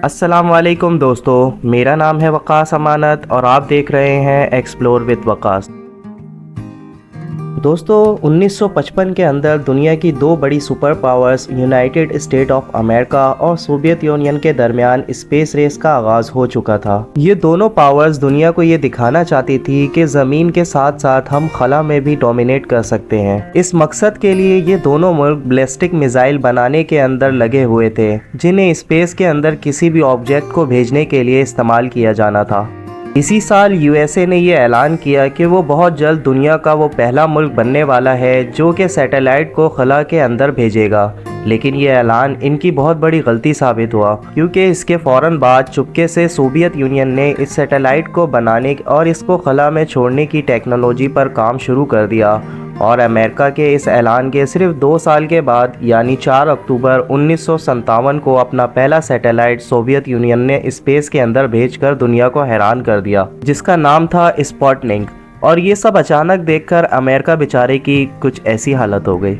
अस्सलाम वालेकुम दोस्तों, मेरा नाम है वकास अमानत और आप देख रहे हैं एक्सप्लोर विद वकास। दोस्तों 1955 के अंदर दुनिया की दो बड़ी super powers United state of America और सोवियत यूनियन के दरमियान स्पेस रेस का आगाज हो चुका था। ये दोनों पावर्स दुनिया को ये दिखाना चाहती थी कि जमीन के साथ साथ हम खला में भी डोमिनेट कर सकते हैं। इस मकसद के लिए ये दोनों मुल्क बैलिस्टिक मिसाइल बनाने के अंदर लगे हुए थे, जिन्हें स्पेस के अंदर किसी भी ऑब्जेक्ट को भेजने के लिए इस्तेमाल किया जाना था। इसी साल यूएसए ने यह ऐलान किया कि वो बहुत जल्द दुनिया का वो पहला मुल्क बनने वाला है जो कि सैटेलाइट को खला के अंदर भेजेगा। लेकिन ये ऐलान इनकी बहुत बड़ी गलती साबित हुआ, क्योंकि इसके फ़ौरन बाद चुपके से सोवियत यूनियन ने इस सैटेलाइट को बनाने और इसको खला में छोड़ने की टेक्नोलॉजी पर काम शुरू कर दिया। और अमेरिका के इस ऐलान के सिर्फ 2 साल के बाद यानी 4 अक्टूबर 1957 को अपना पहला सैटेलाइट सोवियत यूनियन ने स्पेस के अंदर भेजकर दुनिया को हैरान कर दिया, जिसका नाम था स्पुतनिक। और ये सब अचानक देखकर अमेरिका बेचारे की कुछ ऐसी हालत हो गई।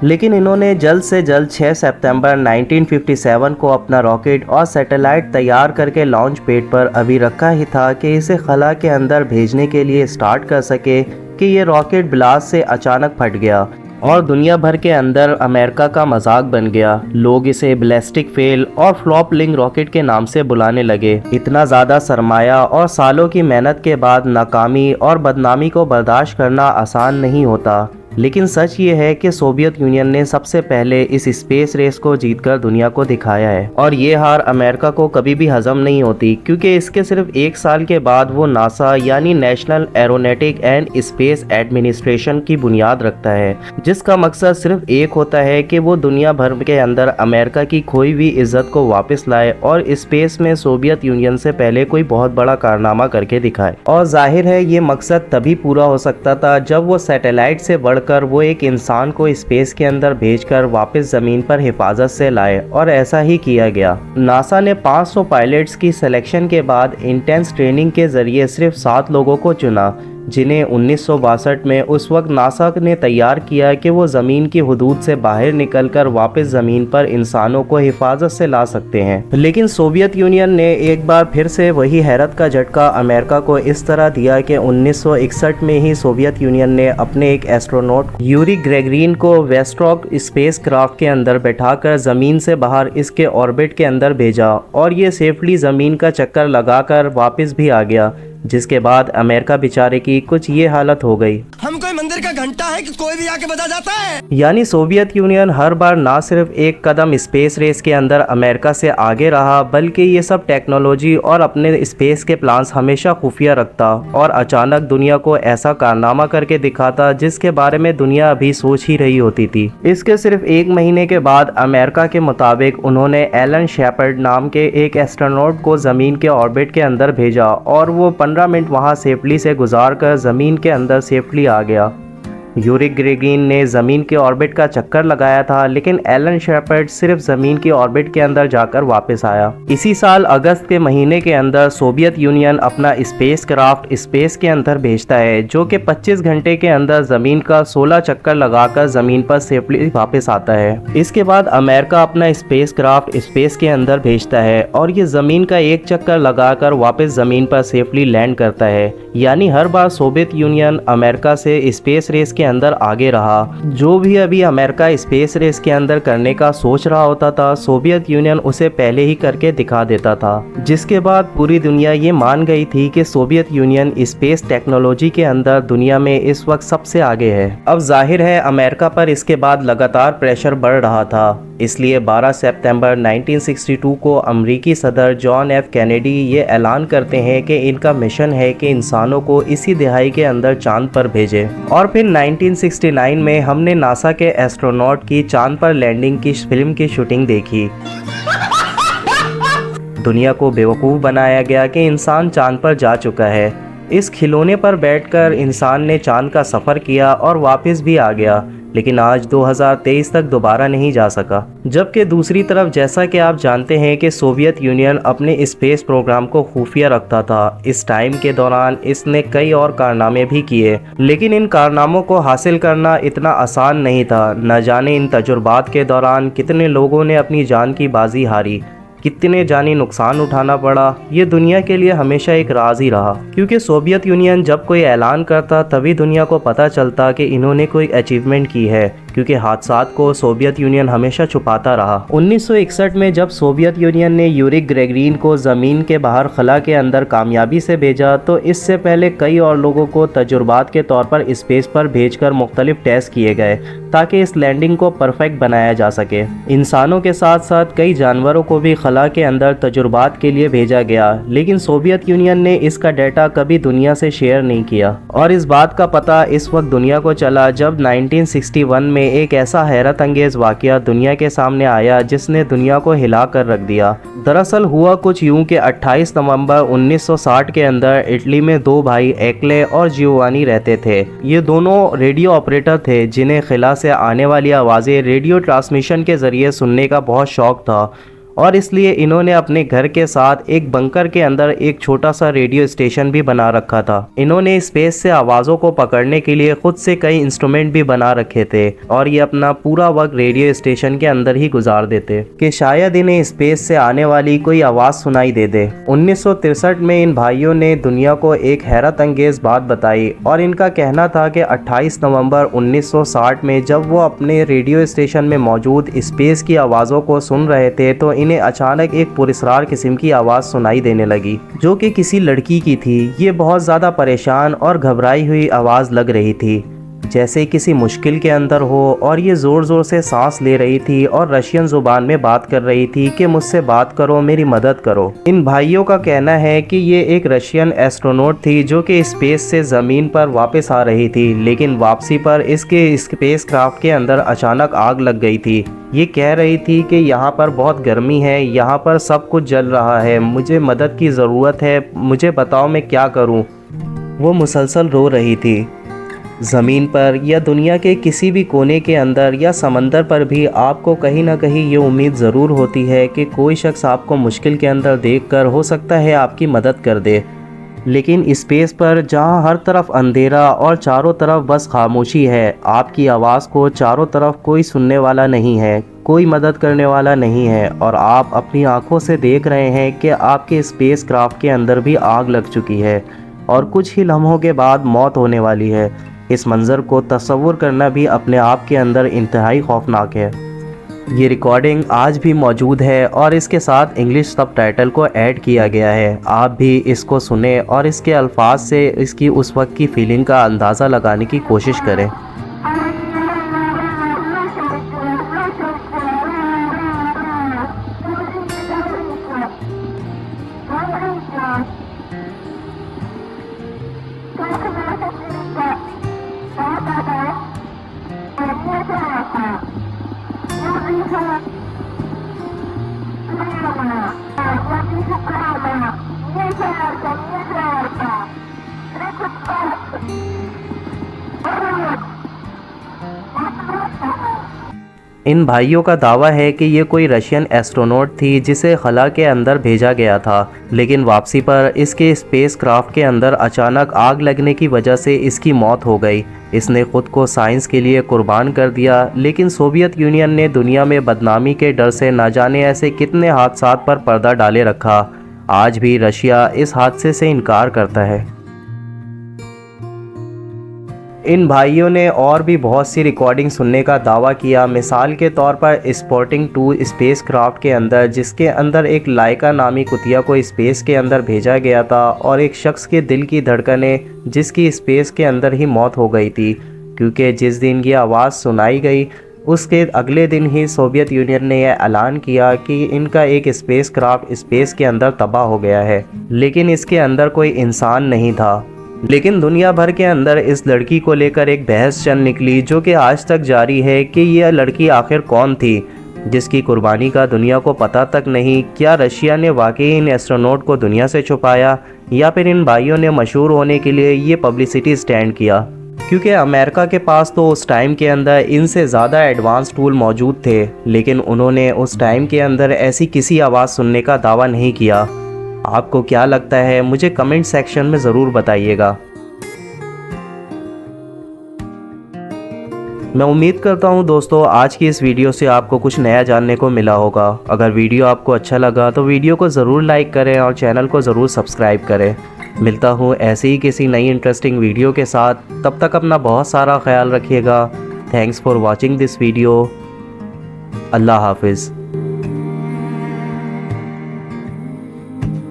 लेकिन इन्होंने जल्द से जल्द 6 सितंबर 1957 को अपना रॉकेट और सैटेलाइट तैयार करके लॉन्च पैड पर अभी रखा ही था कि इसे खला के अंदर भेजने के लिए स्टार्ट कर सके कि ये रॉकेट ब्लास्ट से अचानक फट गया और दुनिया भर के अंदर अमेरिका का मजाक बन गया। लोग इसे बैलिस्टिक फेल और फ्लॉप लिंक रॉकेट के नाम से बुलाने लगे। इतना ज़्यादा सरमाया और सालों की मेहनत के बाद नाकामी और बदनामी को बर्दाश्त करना आसान नहीं होता। लेकिन सच ये है कि सोवियत यूनियन ने सबसे पहले इस स्पेस रेस को जीतकर दुनिया को दिखाया है और ये हार अमेरिका को कभी भी हजम नहीं होती, क्योंकि इसके सिर्फ 1 साल के बाद वो नासा यानी national aeronautic and space administration की बुनियाद रखता है, जिसका मकसद सिर्फ एक होता है कि वो दुनिया भर के अंदर अमेरिका की खोई हुई इज्जत को वापस लाए और स्पेस में सोवियत यूनियन से पहले कोई बहुत बड़ा कारनामा करके दिखाए। और जाहिर है ये मकसद तभी पूरा हो सकता था जब वो सैटेलाइट से वो एक इंसान को स्पेस के अंदर भेजकर वापस जमीन पर हिफाजत से लाए, और ऐसा ही किया गया। नासा ने 500 पायलट्स की सिलेक्शन के बाद इंटेंस ट्रेनिंग के जरिए सिर्फ 7 लोगों को चुना, जिन्हें 1962 में उस वक्त नासा ने तैयार किया कि वो ज़मीन की हुदूद से बाहर निकलकर वापस ज़मीन पर इंसानों को हिफाजत से ला सकते हैं। लेकिन सोवियत यूनियन ने एक बार फिर से वही हैरत का झटका अमेरिका को इस तरह दिया कि 1961 में ही सोवियत यूनियन ने अपने एक एस्ट्रोनॉट यूरी ग्रेगरिन को वेस्ट्रॉक स्पेस क्राफ्ट के अंदर बैठाकर ज़मीन से बाहर इसके ऑर्बिट के अंदर भेजा और ये सेफली ज़मीन का चक्कर लगाकर वापस भी आ गया, जिसके बाद अमेरिका बेचारे की कुछ ये हालत हो गई। हम कोई मंदिर का घंटा है कि कोई भी आके बजा जाता है। यानी सोवियत यूनियन हर बार ना सिर्फ एक कदम स्पेस रेस के अंदर अमेरिका से आगे रहा, बल्कि ये सब टेक्नोलॉजी और अपने स्पेस के प्लान्स हमेशा खुफिया रखता और अचानक दुनिया को ऐसा कारनामा करके दिखाता जिसके बारे में दुनिया अभी सोच ही रही होती थी। इसके सिर्फ 1 महीने के बाद अमेरिका के मुताबिक उन्होंने एलन शेपर्ड नाम के एक एस्ट्रोनॉट को जमीन के ऑर्बिट के अंदर भेजा और वो 15 मिनट वहां सेफली से गुजारकर जमीन के अंदर सेफली आ गया। यूरी ग्रेगरिन ने ज़मीन के ऑर्बिट का चक्कर लगाया था, लेकिन एलन शेपर्ड सिर्फ ज़मीन की ऑर्बिट के अंदर जाकर वापस आया। इसी साल अगस्त के महीने के अंदर सोवियत यूनियन अपना स्पेस क्राफ्ट स्पेस के अंदर भेजता है, जो कि 25 घंटे के अंदर ज़मीन का 16 चक्कर लगाकर ज़मीन पर सेफली वापस आता है। इसके बाद अमेरिका अपना स्पेस क्राफ्ट स्पेस के अंदर भेजता है और ये ज़मीन का 1 चक्कर लगाकर वापस ज़मीन पर सेफली लैंड करता है। यानी हर बार सोवियत यूनियन अमेरिका से स्पेस रेस के अंदर आगे रहा। जो भी अभी अमेरिका स्पेस रेस के अंदर करने का सोच रहा होता था, सोवियत यूनियन उसे पहले ही करके दिखा देता था, जिसके बाद पूरी दुनिया ये मान गई थी कि सोवियत यूनियन स्पेस टेक्नोलॉजी के अंदर दुनिया में इस वक्त सबसे आगे है। अब जाहिर है अमेरिका पर इसके बाद लगातार प्रेशर बढ़ रहा था, इसलिए 12 सितंबर 1962 को अमेरिकी सदर जॉन एफ कैनेडी ये ऐलान करते हैं कि इनका मिशन है कि इंसानों को इसी दिहाई के अंदर चांद पर भेजे। और फिर 1969 में हमने नासा के एस्ट्रोनॉट की चांद पर लैंडिंग की फिल्म की शूटिंग देखी। दुनिया को बेवकूफ़ बनाया गया कि इंसान चांद पर जा चुका है। इस खिलौने पर बैठकर इंसान ने चांद का सफ़र किया और वापस भी आ गया, लेकिन आज 2023 तक दोबारा नहीं जा सका। जबकि दूसरी तरफ जैसा कि आप जानते हैं कि सोवियत यूनियन अपने स्पेस प्रोग्राम को खुफिया रखता था, इस टाइम के दौरान इसने कई और कारनामे भी किए, लेकिन इन कारनामों को हासिल करना इतना आसान नहीं था। न जाने इन तजुर्बात के दौरान कितने लोगों ने अपनी जान की बाजी हारी, कितने जानी नुकसान उठाना पड़ा, ये दुनिया के लिए हमेशा एक राज ही रहा। क्योंकि सोवियत यूनियन जब कोई ऐलान करता तभी दुनिया को पता चलता कि इन्होंने कोई अचीवमेंट की है, क्योंकि हादसात को सोवियत यूनियन हमेशा छुपाता रहा। 1961 में जब सोवियत यूनियन ने यूरी ग्रेगरिन को ज़मीन के बाहर खला के अंदर कामयाबी से भेजा, तो इससे पहले कई और लोगों को तजुर्बात के तौर पर स्पेस पर भेजकर मुख्तलिफ टेस्ट किए गए ताकि इस लैंडिंग को परफेक्ट बनाया जा सके। इंसानों के साथ साथ कई जानवरों को भी खला के अंदर तजुर्बात के लिए भेजा गया, लेकिन सोवियत यूनियन ने इसका डाटा कभी दुनिया से शेयर नहीं किया। और इस बात का पता इस वक्त दुनिया को चला जब 1961 में एक ऐसा हैरत अंगेज वाकया दुनिया के सामने आया जिसने दुनिया को हिला कर रख दिया। दरअसल हुआ कुछ यूं कि 28 नवंबर 1960 के अंदर इटली में दो भाई एक्ले और जियोवानी रहते थे। ये दोनों रेडियो ऑपरेटर थे जिन्हें खिला से आने वाली आवाज़ें रेडियो ट्रांसमिशन के ज़रिए सुनने का बहुत शौक था, और इसलिए इन्होंने अपने घर के साथ एक बंकर के अंदर एक छोटा सा रेडियो स्टेशन भी बना रखा था। इन्होंने स्पेस से आवाज़ों को पकड़ने के लिए खुद से कई इंस्ट्रूमेंट भी बना रखे थे, और ये अपना पूरा वक्त रेडियो स्टेशन के अंदर ही गुजार देते कि शायद इन्हें स्पेस से आने वाली कोई आवाज़ सुनाई दे दे। 1963 में इन भाइयों ने दुनिया को एक हैरत अंगेज बात बताई, और इनका कहना था कि 28 नवंबर 1960 में जब वो अपने रेडियो स्टेशन में मौजूद स्पेस की आवाज़ों को सुन रहे थे तो इन्हें अचानक एक पुरस्कार किस्म की आवाज़ सुनाई देने लगी, जो कि किसी लड़की की थी। ये बहुत ज़्यादा परेशान और घबराई हुई आवाज़ लग रही थी, जैसे किसी मुश्किल के अंदर हो, और ये ज़ोर ज़ोर से सांस ले रही थी और रशियन ज़ुबान में बात कर रही थी कि मुझसे बात करो, मेरी मदद करो। इन भाइयों का कहना है कि ये एक रशियन एस्ट्रोनॉट थी जो कि स्पेस से ज़मीन पर वापस आ रही थी, लेकिन वापसी पर इसके स्पेस क्राफ्ट के अंदर अचानक आग लग गई थी। ये कह रही थी कि यहाँ पर बहुत गर्मी है, यहाँ पर सब कुछ जल रहा है, मुझे मदद की ज़रूरत है, मुझे बताओ मैं क्या करूँ। वो मुसलसल रो रही थी। ज़मीन पर या दुनिया के किसी भी कोने के अंदर या समंदर पर भी आपको कहीं ना कहीं ये उम्मीद ज़रूर होती है कि कोई शख्स आपको मुश्किल के अंदर देखकर हो सकता है आपकी मदद कर दे, लेकिन स्पेस पर जहाँ हर तरफ अंधेरा और चारों तरफ बस खामोशी है, आपकी आवाज़ को चारों तरफ कोई सुनने वाला नहीं है, कोई मदद करने वाला नहीं है, और आप अपनी आंखों से देख रहे हैं कि आपके स्पेस क्राफ्ट के अंदर भी आग लग चुकी है और कुछ ही लम्हों के बाद मौत होने वाली है। इस मंज़र को तस्वुर करना भी अपने आप के अंदर इंतहाई खौफनाक है। ये रिकॉर्डिंग आज भी मौजूद है और इसके साथ इंग्लिश सबटाइटल को ऐड किया गया है। आप भी इसको सुने और इसके अल्फाज से इसकी उस वक्त की फीलिंग का अंदाज़ा लगाने की कोशिश करें। इन भाइयों का दावा है कि ये कोई रशियन एस्ट्रोनॉट थी जिसे खला के अंदर भेजा गया था, लेकिन वापसी पर इसके स्पेस क्राफ्ट के अंदर अचानक आग लगने की वजह से इसकी मौत हो गई। इसने खुद को साइंस के लिए कुर्बान कर दिया, लेकिन सोवियत यूनियन ने दुनिया में बदनामी के डर से न जाने ऐसे कितने हादसात पर पर्दा डाले रखा। आज भी रशिया इस हादसे से इनकार करता है। इन भाइयों ने और भी बहुत सी रिकॉर्डिंग सुनने का दावा किया। मिसाल के तौर पर स्पोर्टिंग 2 स्पेस क्राफ्ट के अंदर, जिसके अंदर एक लाइका नामी कुतिया को स्पेस के अंदर भेजा गया था और एक शख्स के दिल की धड़कनें जिसकी स्पेस के अंदर ही मौत हो गई थी, क्योंकि जिस दिन ये आवाज़ सुनाई गई उसके अगले दिन ही सोवियत यूनियन ने यह ऐलान किया कि इनका एक स्पेस क्राफ्ट स्पेस के अंदर तबाह हो गया है, लेकिन इसके अंदर कोई इंसान नहीं था। लेकिन दुनिया भर के अंदर इस लड़की को लेकर एक बहस चल निकली जो कि आज तक जारी है कि यह लड़की आखिर कौन थी जिसकी कुर्बानी का दुनिया को पता तक नहीं। क्या रशिया ने वाकई इन एस्ट्रोनॉट को दुनिया से छुपाया, या फिर इन भाइयों ने मशहूर होने के लिए ये पब्लिसिटी स्टैंड किया। क्योंकि अमेरिका के पास तो उस टाइम के अंदर इनसे ज़्यादा एडवांस टूल मौजूद थे, लेकिन उन्होंने उस टाइम के अंदर ऐसी किसी आवाज़ सुनने का दावा नहीं किया। आपको क्या लगता है, मुझे कमेंट सेक्शन में ज़रूर बताइएगा। मैं उम्मीद करता हूं दोस्तों आज की इस वीडियो से आपको कुछ नया जानने को मिला होगा। अगर वीडियो आपको अच्छा लगा तो वीडियो को ज़रूर लाइक करें और चैनल को ज़रूर सब्सक्राइब करें। मिलता हूं ऐसे ही किसी नई इंटरेस्टिंग वीडियो के साथ। तब तक अपना बहुत सारा ख्याल रखिएगा। Thanks for watching this video. अल्लाह हाफिज़।